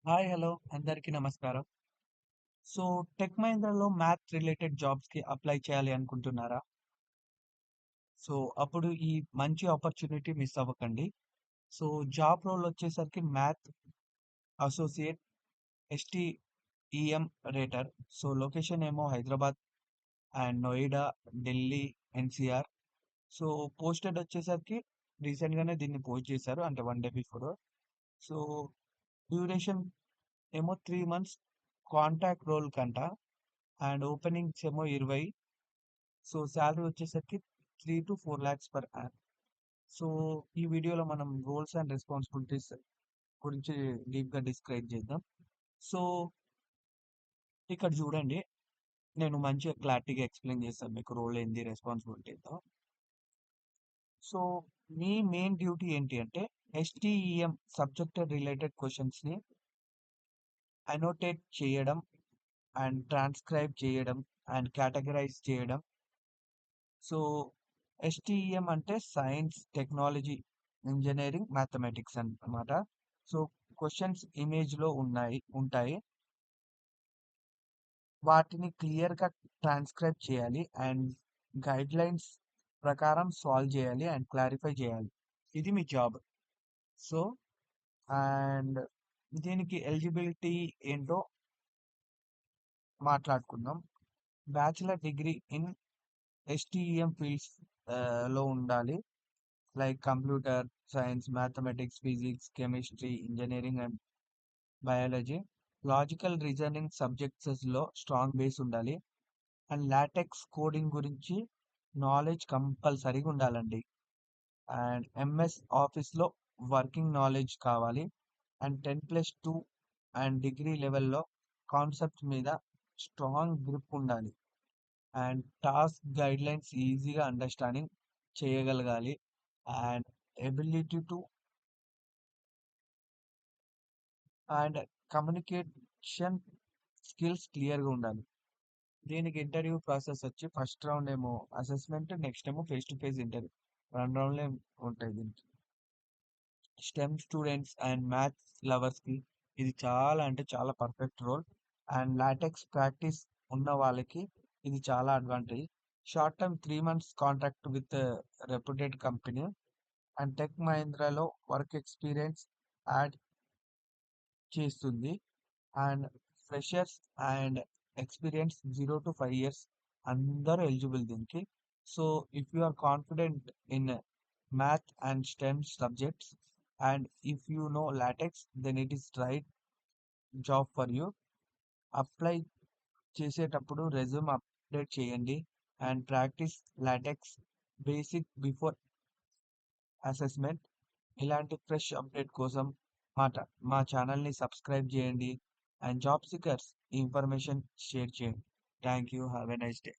Hi hello అందరికీ నమస్కారం. So Tech మహీంద్రాలో మ్యాథ్ రిలేటెడ్ జాబ్స్‌కి అప్లై చేయాలి అనుకుంటున్నారా? సో అప్పుడు ఈ మంచి ఆపర్చునిటీ మిస్ అవ్వకండి. సో జాబ్ రోల్ వచ్చేసరికి math associate STEM rater. So location ఏమో Hyderabad and Noida, Delhi, NCR. So posted వచ్చేసరికి రీసెంట్‌గానే దీన్ని పోస్ట్ చేశారు. అంటే 1 డే బిఫోర్. సో డ్యూరేషన్ ఏమో 3 మంత్స్ కాంట్రాక్ట్ రోల్ కంట. అండ్ ఓపెనింగ్స్ ఏమో 20. సో శాలరీ వచ్చేసరికి 3 to 4 lakhs per an. So ఈ వీడియోలో మనం రోల్స్ అండ్ రెస్పాన్సిబిలిటీస్ గురించి డీప్గా డిస్క్రైబ్ చేద్దాం. సో ఇక్కడ చూడండి, నేను మంచిగా క్లారిటీగా ఎక్స్ప్లెయిన్ చేస్తాను మీకు రోల్ ఏంది, రెస్పాన్సిబిలిటీ ఏందో. సో మీ మెయిన్ డ్యూటీ ఏంటి అంటే ఎస్టీఈఎం సబ్జెక్ట్ రిలేటెడ్ క్వశ్చన్స్ని అనోటేట్ చేయడం అండ్ ట్రాన్స్క్రైబ్ చేయడం అండ్ కేటగరైజ్ చేయడం. సో ఎస్టీఈఎం అంటే సైన్స్, టెక్నాలజీ, ఇంజనీరింగ్, మ్యాథమెటిక్స్ అన్నమాట. సో క్వశ్చన్స్ ఇమేజ్లో ఉంటాయి. వాటిని క్లియర్గా ట్రాన్స్క్రైబ్ చేయాలి అండ్ గైడ్ లైన్స్ ప్రకారం సాల్వ్ చేయాలి అండ్ క్లారిఫై చేయాలి. ఇది మీ జాబ్. సో అండ్ దీనికి ఎలిజిబిలిటీ ఏంటో మాట్లాడుకుందాం. Bachelor degree in STEM fields లో ఉండాలి. Like computer science, mathematics, physics, chemistry, engineering and biology. Logical reasoning సబ్జెక్ట్స్లో స్ట్రాంగ్ బేస్ ఉండాలి. అండ్ లాటెక్స్ కోడింగ్ గురించి నాలెడ్జ్ కంపల్సరీగా ఉండాలండి. అండ్ ఎంఎస్ ఆఫీస్లో వర్కింగ్ నాలెడ్జ్ కావాలి. అండ్ 10+2 అండ్ డిగ్రీ లెవెల్లో కాన్సెప్ట్ మీద స్ట్రాంగ్ గ్రిప్ ఉండాలి. అండ్ టాస్క్ గైడ్లైన్స్ ఈజీగా అండర్స్టాండింగ్ చేయగలగాలి. And ability to and communication skills క్లియర్గా ఉండాలి. దీనికి ఇంటర్వ్యూ ప్రాసెస్ వచ్చి ఫస్ట్ రౌండ్ ఏమో అసెస్మెంట్, నెక్స్ట్ ఏమో ఫేస్ టు ఫేస్ ఇంటర్వ్యూ. 2 రౌండ్లే ఉంటాయి దీనికి. స్టెమ్ స్టూడెంట్స్ అండ్ మ్యాథ్స్ లవర్స్కి ఇది చాలా అంటే చాలా perfect role. And LaTeX practice ఉన్న వాళ్ళకి ఇది చాలా advantage. Short term 3 months contract with reputed company. And Tech మహీంద్రాలో వర్క్ ఎక్స్పీరియన్స్ యాడ్ చేస్తుంది. And freshers and experience 0 to 5 years అందరూ ఎలిజిబుల్ దీనికి. So if you are confident in math and STEM subjects and if you know latex, then it is right job for you. Apply చేసేటప్పుడు resume update చేయండి and practice LaTeX basic before assessment. ఇలాంటి fresh update కోసం మా ఛానల్ని subscribe చేయండి and job seekers ఈ information share చేయండి. Thank you. Have a nice day.